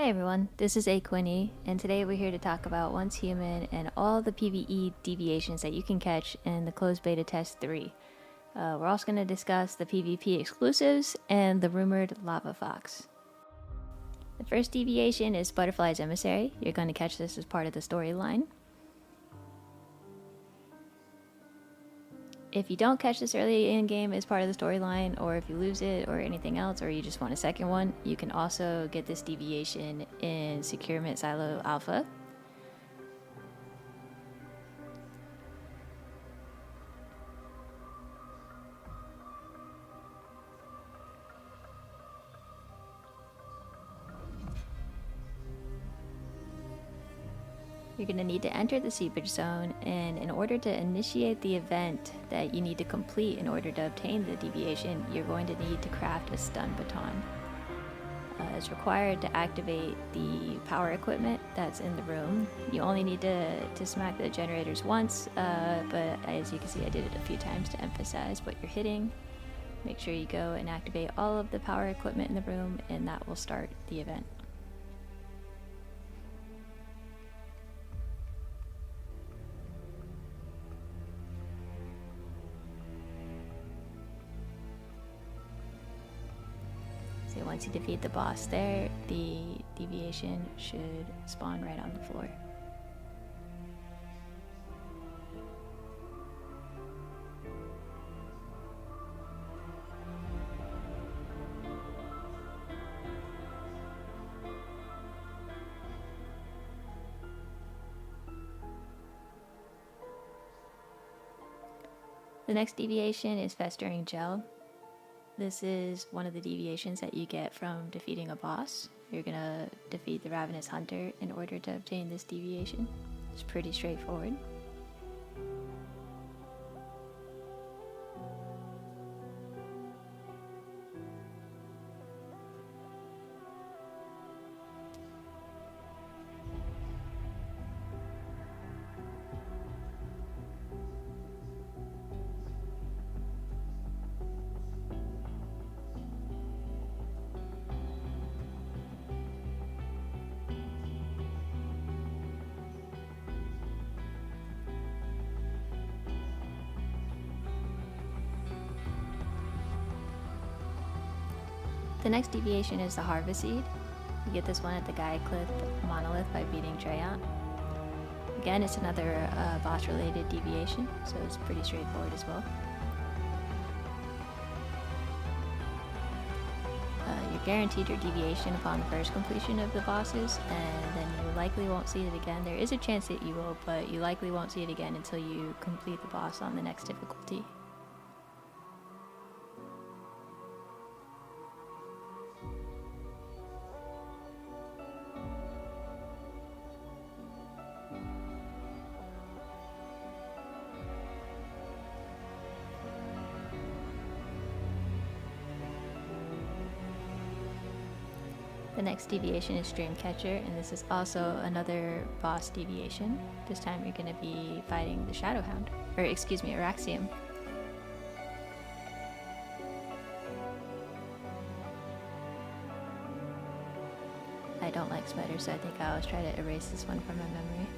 Hi everyone, this is Aquinny, and today we're here to talk about Once Human and all the PvE deviations that you can catch in the closed beta test 3. We're also going to discuss the PvP exclusives and the rumored lava fox. The first deviation is Butterfly's Emissary. You're going to catch this as part of the storyline. If you don't catch this early in game as part of the storyline, or if you lose it or anything else, or you just want a second one, you can also get this deviation in Securement Silo Alpha. You're going to need to enter the seepage zone, and in order to initiate the event that you need to complete in order to obtain the deviation, you're going to need to craft a stun baton. It's required to activate the power equipment that's in the room. You only need to smack the generators once, but as you can see I did it a few times to emphasize what you're hitting. Make sure you go and activate all of the power equipment in the room, and that will start the event. Once you defeat the boss there, the deviation should spawn right on the floor. The next deviation is Festering Gel. This is one of the deviations that you get from defeating a boss. You're gonna defeat the Ravenous Hunter in order to obtain this deviation. It's pretty straightforward. The next deviation is the Harveseed. You get this one at the Gaia Cliff Monolith by beating Treyant. Again, it's another boss-related deviation, so it's pretty straightforward as well. You're guaranteed your deviation upon the first completion of the bosses, and then you likely won't see it again. There is a chance that you will, but you likely won't see it again until you complete the boss on the next difficulty. The next deviation is Dreamcatcher, and this is also another boss deviation. This time you're going to be fighting the Shadowhound, or excuse me, Araxium. I don't like spiders, so I think I always try to erase this one from my memory.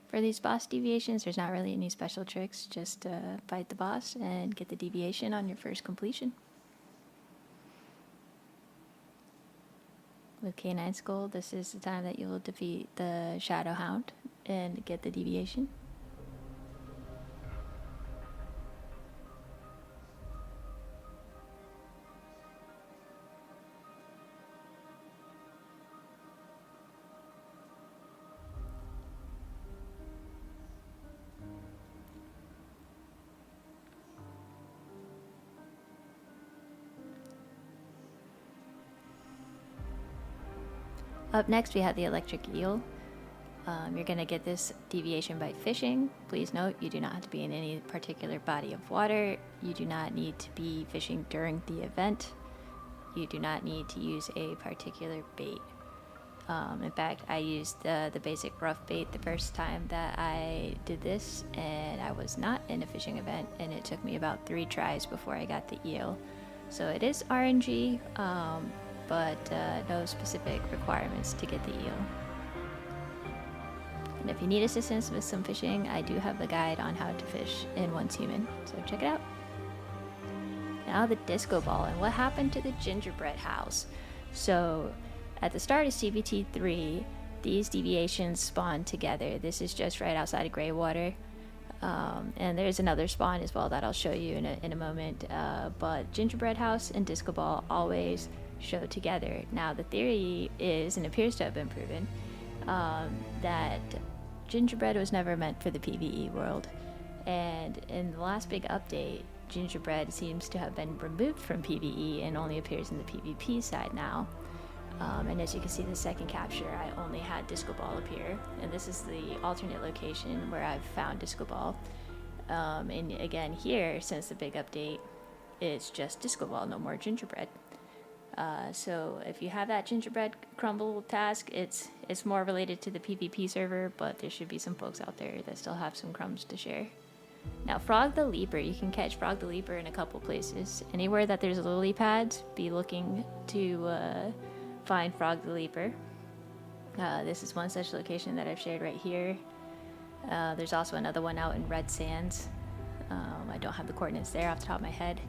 For these boss deviations, there's not really any special tricks, just fight the boss and get the deviation on your first completion. With Canine Skull, this is the time that you'll defeat the Shadowhound and get the deviation. Up next we have the Electric Eel. You're going to get this deviation by fishing. Please note, you do not have to be in any particular body of water. You do not need to be fishing during the event. You do not need to use a particular bait. In fact, I used the basic rough bait the first time that I did this, and I was not in a fishing event, and it took me about 3 tries before I got the eel. So it is RNG, but no specific requirements to get the eel. And if you need assistance with some fishing, I do have the guide on how to fish in Once Human, so check it out. Now the disco ball, and what happened to the gingerbread house. So at the start of CBT3, these deviations spawn together. This is just right outside of Greywater. And there's another spawn as well that I'll show you in a moment. But gingerbread house and disco ball always show together. Now the theory is, and appears to have been proven, that gingerbread was never meant for the PvE world. And in the last big update, gingerbread seems to have been removed from PvE and only appears in the PvP side now. And as you can see, the second capture, I only had disco ball appear, and this is the alternate location where I've found disco ball. And again here, since the big update, it's just disco ball, no more gingerbread. So if you have that gingerbread crumble task, it's more related to the PvP server, but there should be some folks out there that still have some crumbs to share. Now, Frog the Leaper, you can catch Frog the Leaper in a couple places. Anywhere that there's lily pads, be looking to find Frog the Leaper. This is one such location that I've shared right here. There's also another one out in Red Sands. I don't have the coordinates there off the top of my head,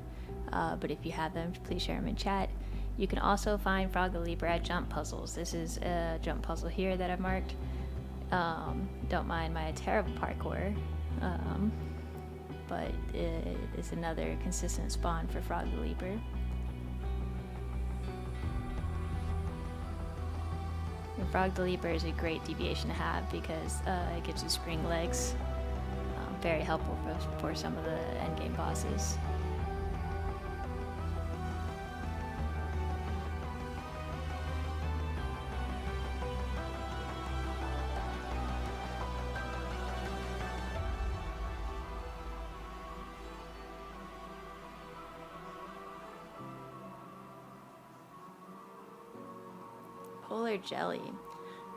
but if you have them, please share them in chat. You can also find Frog the Leaper at jump puzzles. This is a jump puzzle here that I've marked. Don't mind my terrible parkour, but it is another consistent spawn for Frog the Leaper. And Frog the Leaper is a great deviation to have because it gives you spring legs. Very helpful for some of the endgame bosses. Polar jelly.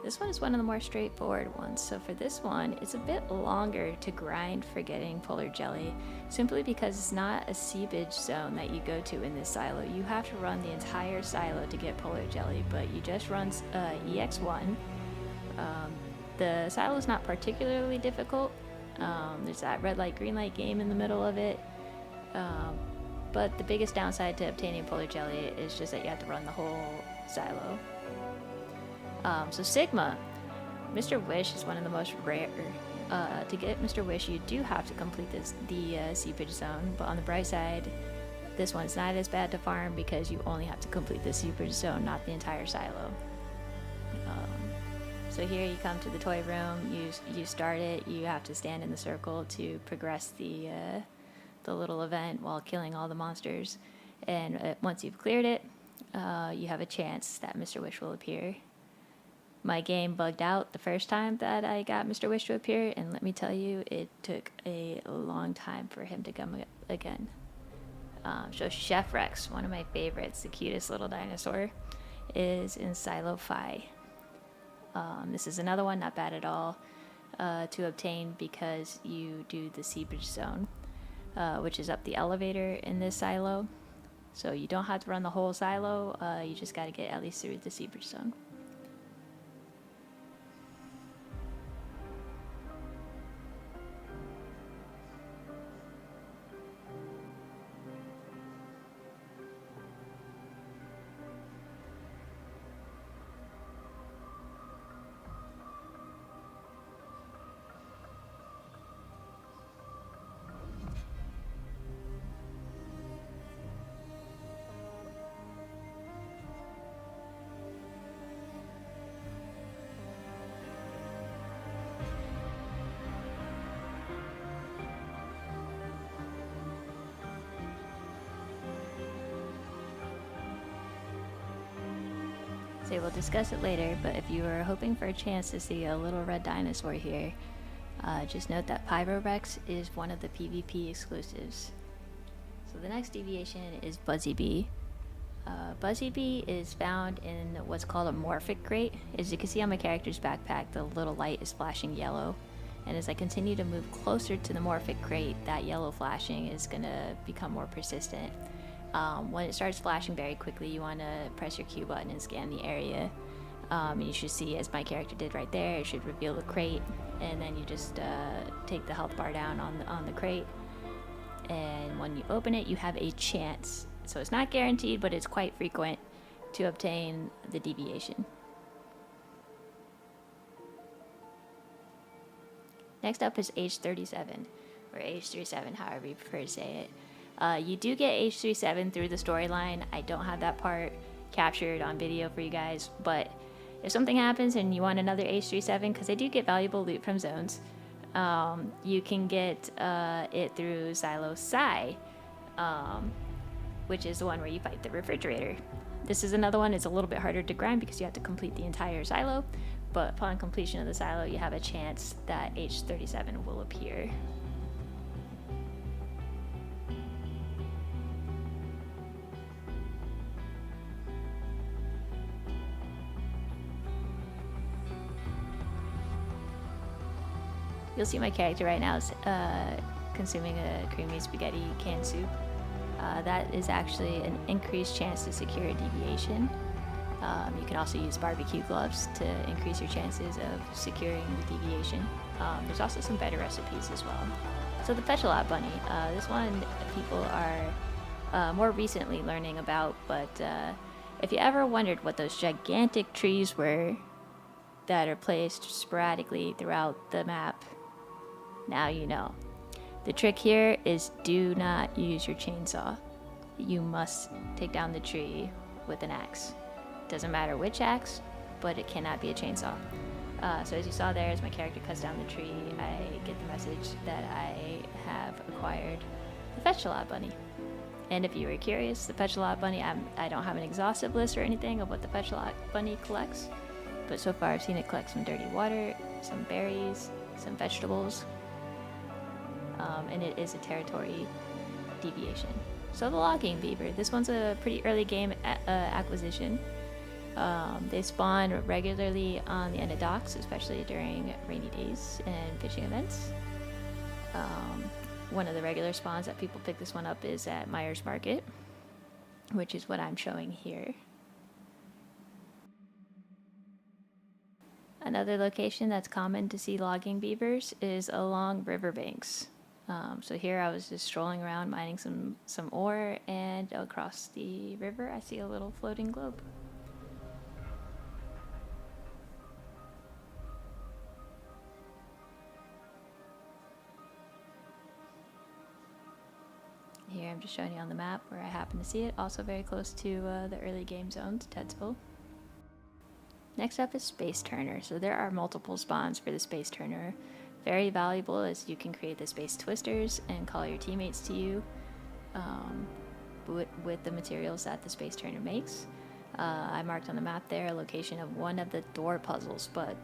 This one is one of the more straightforward ones. So for this one, it's a bit longer to grind for getting polar jelly, simply because it's not a seepage zone that you go to in this silo. You have to run the entire silo to get polar jelly, but you just run EX1. The silo is not particularly difficult. There's that red light, green light game in the middle of it. But the biggest downside to obtaining polar jelly is just that you have to run the whole silo. So Sigma, Mr. Wish is one of the most rare. To get Mr. Wish, you do have to complete the seepage zone, but on the bright side, this one's not as bad to farm because you only have to complete the seepage zone, not the entire silo. So here you come to the toy room, you start it, you have to stand in the circle to progress the little event while killing all the monsters, and once you've cleared it, you have a chance that Mr. Wish will appear. My game bugged out the first time that I got Mr. Wish to appear, and let me tell you, it took a long time for him to come again. So Chef Rex, one of my favorites, the cutest little dinosaur, is in Silo Phi. This is another one, not bad at all, to obtain because you do the seepage zone, which is up the elevator in this silo. So you don't have to run the whole silo, you just got to get at least through the seepage zone. So we'll discuss it later, but if you were hoping for a chance to see a little red dinosaur here, just note that Pyro Rex is one of the PvP exclusives. So the next deviation is Buzzy Bee. Buzzy Bee is found in what's called a morphic crate. As you can see on my character's backpack, the little light is flashing yellow. And as I continue to move closer to the morphic crate, that yellow flashing is going to become more persistent. When it starts flashing very quickly, you want to press your Q button and scan the area. And you should see, as my character did right there, it should reveal the crate. And then you just take the health bar down on the crate. And when you open it, you have a chance. So it's not guaranteed, but it's quite frequent to obtain the deviation. Next up is age 37, or age 37, however you prefer to say it. You do get age 37 through the storyline. I don't have that part captured on video for you guys, but if something happens and you want another age 37, because they do get valuable loot from zones, you can get it through Silo Psi, which is the one where you fight the refrigerator. This is another one. It's a little bit harder to grind because you have to complete the entire silo, but upon completion of the silo, you have a chance that age 37 will appear. You'll see my character right now is consuming a creamy spaghetti canned soup. That is actually an increased chance to secure a deviation. You can also use barbecue gloves to increase your chances of securing the deviation. There's also some better recipes as well. So the Fetch-A-Lot Bunny, this one people are more recently learning about, but if you ever wondered what those gigantic trees were that are placed sporadically throughout the map, now you know. The trick here is do not use your chainsaw. You must take down the tree with an axe. Doesn't matter which axe, but it cannot be a chainsaw. So as you saw there, as my character cuts down the tree, I get the message that I have acquired the Fetch-A-Lot Bunny. And if you were curious, the Fetch-A-Lot Bunny, I don't have an exhaustive list or anything of what the Fetch-A-Lot Bunny collects, but so far I've seen it collect some dirty water, some berries, some vegetables, and it is a territory deviation. So the logging beaver, this one's a pretty early game acquisition. They spawn regularly on the end of docks, especially during rainy days and fishing events. One of the regular spawns that people pick this one up is at Myers Market, which is what I'm showing here. Another location that's common to see logging beavers is along riverbanks. So here I was just strolling around mining some ore, and across the river I see a little floating globe. Here I'm just showing you on the map where I happen to see it, also very close to the early game zones, Tedsville. Next up is Space Turner. So there are multiple spawns for the Space Turner. Very valuable as you can create the space twisters and call your teammates to you with the materials that the Space Turner makes. I marked on the map there a location of one of the door puzzles, but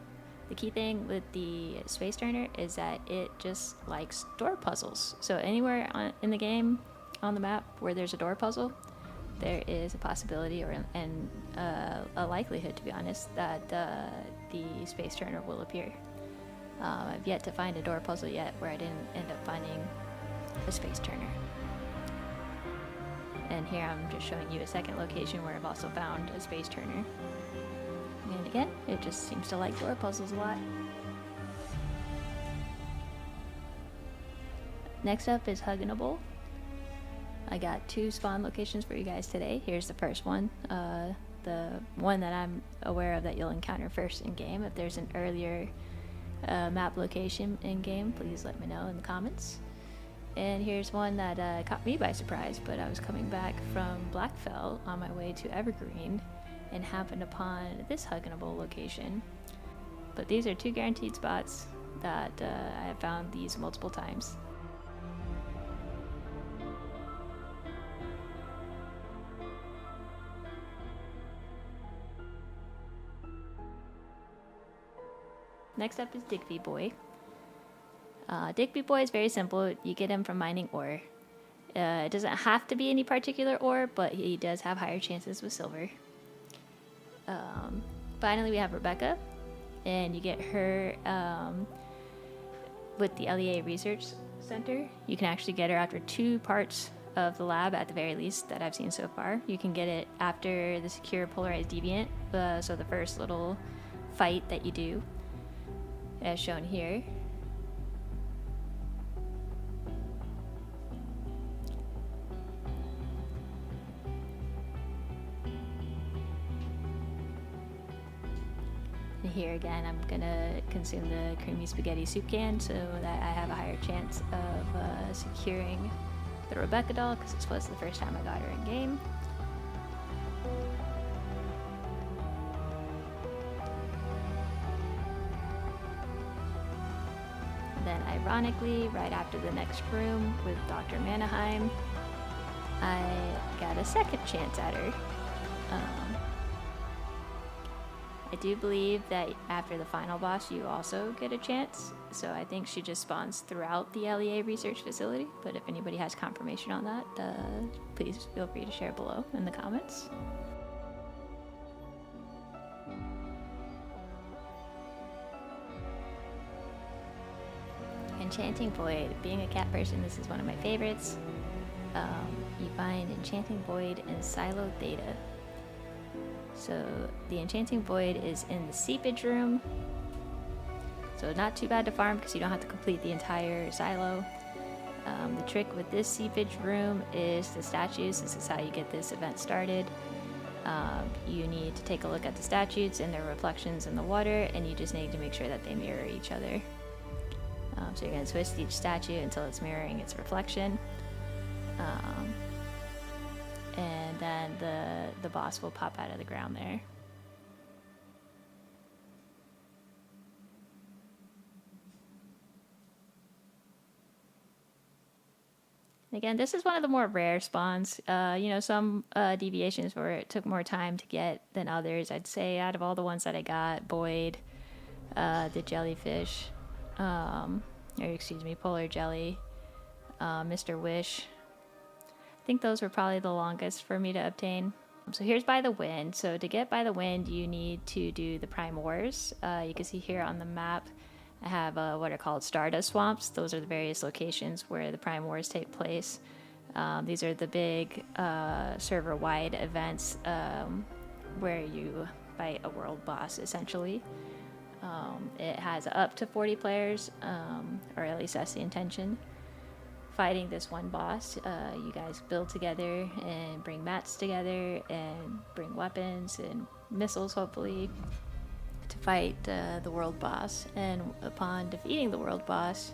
the key thing with the Space Turner is that it just likes door puzzles. So anywhere in the game on the map where there's a door puzzle, there is a possibility and a likelihood, to be honest, that the Space Turner will appear. I've yet to find a door puzzle yet where I didn't end up finding a Space Turner. And here I'm just showing you a second location where I've also found a Space Turner. And again, it just seems to like door puzzles a lot. Next up is Hugginable. I got 2 spawn locations for you guys today. Here's the first one. The one that I'm aware of that you'll encounter first in game. If there's an earlier map location in game, please let me know in the comments. And here's one that caught me by surprise, but I was coming back from Blackfell on my way to Evergreen and happened upon this Hugginable location. But these are 2 guaranteed spots that I have found these multiple times. Next up is Digby Boy. Digby Boy is very simple. You get him from mining ore. It doesn't have to be any particular ore, but he does have higher chances with silver. Finally, we have Rebecca, and you get her with the LEA Research Center. You can actually get her after 2 parts of the lab, at the very least, that I've seen so far. You can get it after the secure polarized deviant, so the first little fight that you do, as shown here. And here again, I'm gonna consume the creamy spaghetti soup can so that I have a higher chance of securing the Rebecca doll, because this was the first time I got her in game. And then ironically, right after the next room with Dr. Manaheim, I got a second chance at her. I do believe that after the final boss you also get a chance, so I think she just spawns throughout the LEA research facility, but if anybody has confirmation on that, please feel free to share below in the comments. Enchanting Void. Being a cat person, this is one of my favorites. You find Enchanting Void in Silo Theta. So the Enchanting Void is in the seepage room, so not too bad to farm because you don't have to complete the entire silo. The trick with this seepage room is the statues. This is how you get this event started. You need to take a look at the statues and their reflections in the water, and you just need to make sure that they mirror each other. So you're going to twist each statue until it's mirroring its reflection. And then the boss will pop out of the ground there. Again, this is one of the more rare spawns. Some deviations where it took more time to get than others. I'd say out of all the ones that I got, Boyd, the jellyfish, polar jelly, Mr. Wish, I think those were probably the longest for me to obtain. So here's By the Wind. So to get By the Wind, you need to do the Prime Wars. You can see here on the map, I have what are called Stardust Swamps. Those are the various locations where the Prime Wars take place. These are the big server-wide events where you fight a world boss, essentially. It has up to 40 players, or at least that's the intention. Fighting this one boss, you guys build together and bring mats together and bring weapons and missiles, hopefully, to fight the world boss. And upon defeating the world boss,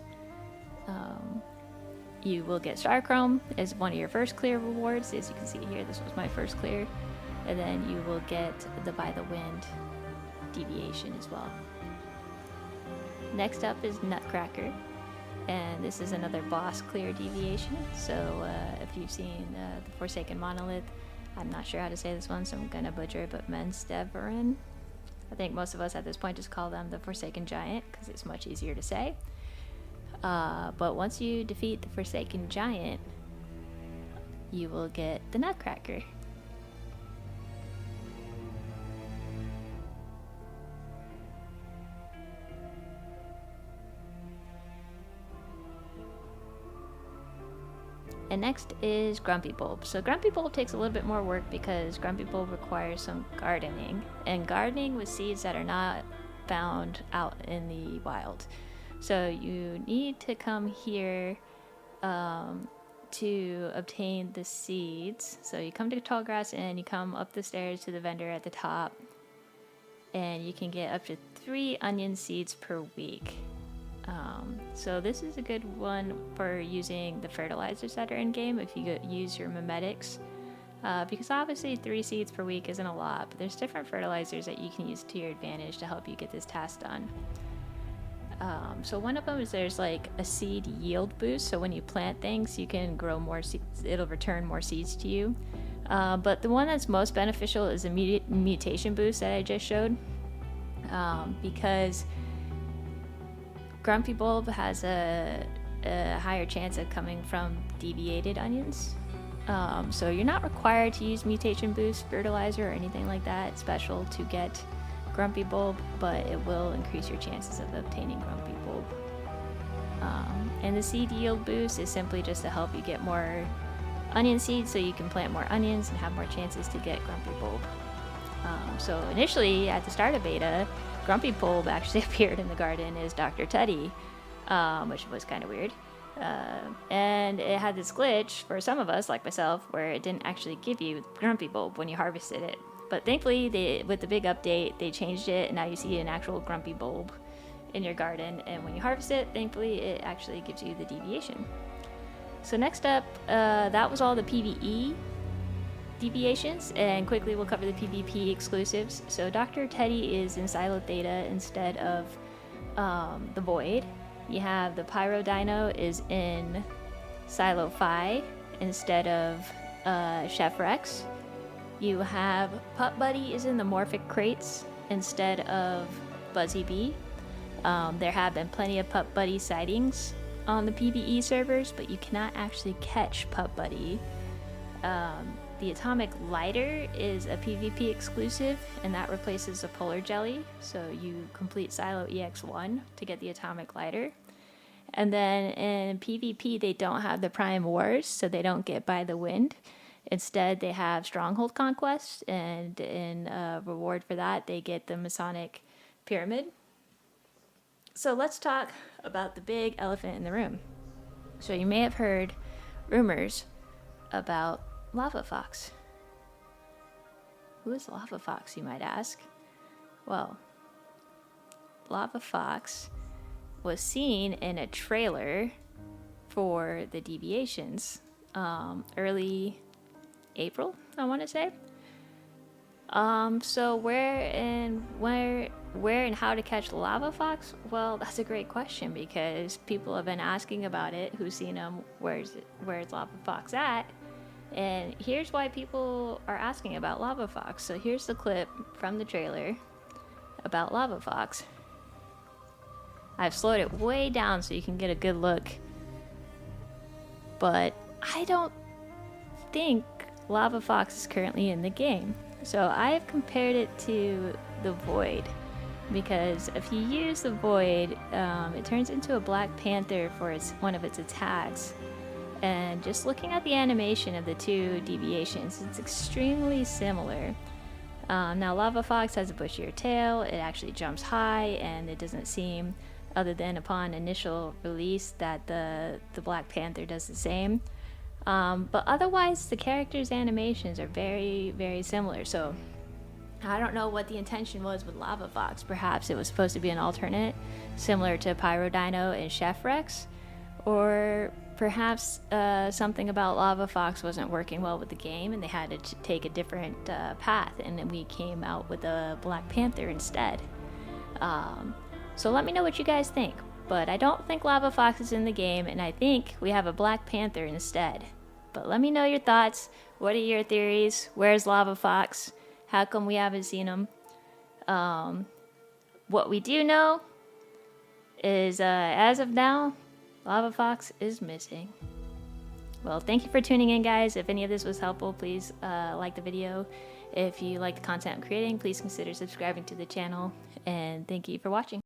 you will get Star Chrome as one of your first clear rewards. As you can see here, this was my first clear. And then you will get the By the Wind deviation as well. Next up is Nutcracker. And this is another boss clear deviation. So if you've seen the Forsaken Monolith, I'm not sure how to say this one, so I'm gonna butcher it, but Mensteverin. I think most of us at this point just call them the Forsaken Giant because it's much easier to say. But once you defeat the Forsaken Giant, you will get the Nutcracker. And next is Grumpy Bulb. So Grumpy Bulb takes a little bit more work because Grumpy Bulb requires some gardening. And gardening with seeds that are not found out in the wild. So you need to come here to obtain the seeds. So you come to Tall Grass and you come up the stairs to the vendor at the top. And you can get up to 3 onion seeds per week. So this is a good one for using the fertilizers that are in game if you use your mimetics, because obviously 3 seeds per week isn't a lot, but there's different fertilizers that you can use to your advantage to help you get this task done. So one of them is there's like a seed yield boost, so when you plant things you can grow more seeds, it'll return more seeds to you. But the one that's most beneficial is the mutation boost that I just showed, because Grumpy Bulb has a a higher chance of coming from deviated onions. So you're not required to use mutation boost, fertilizer, or anything like that special to get Grumpy Bulb, but it will increase your chances of obtaining Grumpy Bulb. And the seed yield boost is simply just to help you get more onion seeds so you can plant more onions and have more chances to get Grumpy Bulb. So initially, at the start of beta, Grumpy Bulb actually appeared in the garden as Dr. Teddy, which was kind of weird. And it had this glitch for some of us, like myself, where it didn't actually give you Grumpy Bulb when you harvested it. But thankfully, with the big update, they changed it, and now you see an actual Grumpy Bulb in your garden. And when you harvest it, thankfully, it actually gives you the deviation. So next up, that was all the PvE deviations, and quickly we'll cover the PvP exclusives. So Dr. Teddy is in Silo Theta instead of the Void. You have the Pyro Dino is in Silo Phi instead of Chef Rex. You have Pup Buddy is in the Morphic Crates instead of Buzzy Bee. There have been plenty of Pup Buddy sightings on the PvE servers, but you cannot actually catch Pup Buddy. The Atomic Lighter is a PvP exclusive, and that replaces the Polar Jelly, so you complete Silo EX1 to get the Atomic Lighter. And then in PvP, they don't have the Prime Wars, so they don't get By the Wind. Instead, they have Stronghold Conquest, and in reward for that, they get the Masonic Pyramid. So let's talk about the big elephant in the room. So you may have heard rumors about Lava Fox. Who is Lava Fox, you might ask? Well, Lava Fox was seen in a trailer for the deviations early April, I want to say. So where and how to catch Lava Fox? Well, that's a great question because people have been asking about it. Who's seen him? Where's Lava Fox at? And here's why people are asking about Lava Fox. So here's the clip from the trailer about Lava Fox. I've slowed it way down so you can get a good look. But I don't think Lava Fox is currently in the game. So I've compared it to the Void. Because if you use the Void, it turns into a Black Panther for one of its attacks. And just looking at the animation of the two deviations, it's extremely similar. Now Lava Fox has a bushier tail, it actually jumps high, and it doesn't seem, other than upon initial release, that the Black Panther does the same. But otherwise, the characters' animations are very, very similar. So I don't know what the intention was with Lava Fox. Perhaps it was supposed to be an alternate, similar to Pyro Dino and Chef Rex, or perhaps something about Lava Fox wasn't working well with the game and they had to take a different path, and then we came out with a Black Panther instead. So let me know what you guys think. But I don't think Lava Fox is in the game, and I think we have a Black Panther instead. But let me know your thoughts. What are your theories? Where's Lava Fox? How come we haven't seen him? What we do know is, as of now, Lava Fox is missing. Well, thank you for tuning in, guys. If any of this was helpful, please like the video. If you like the content I'm creating, please consider subscribing to the channel. And thank you for watching.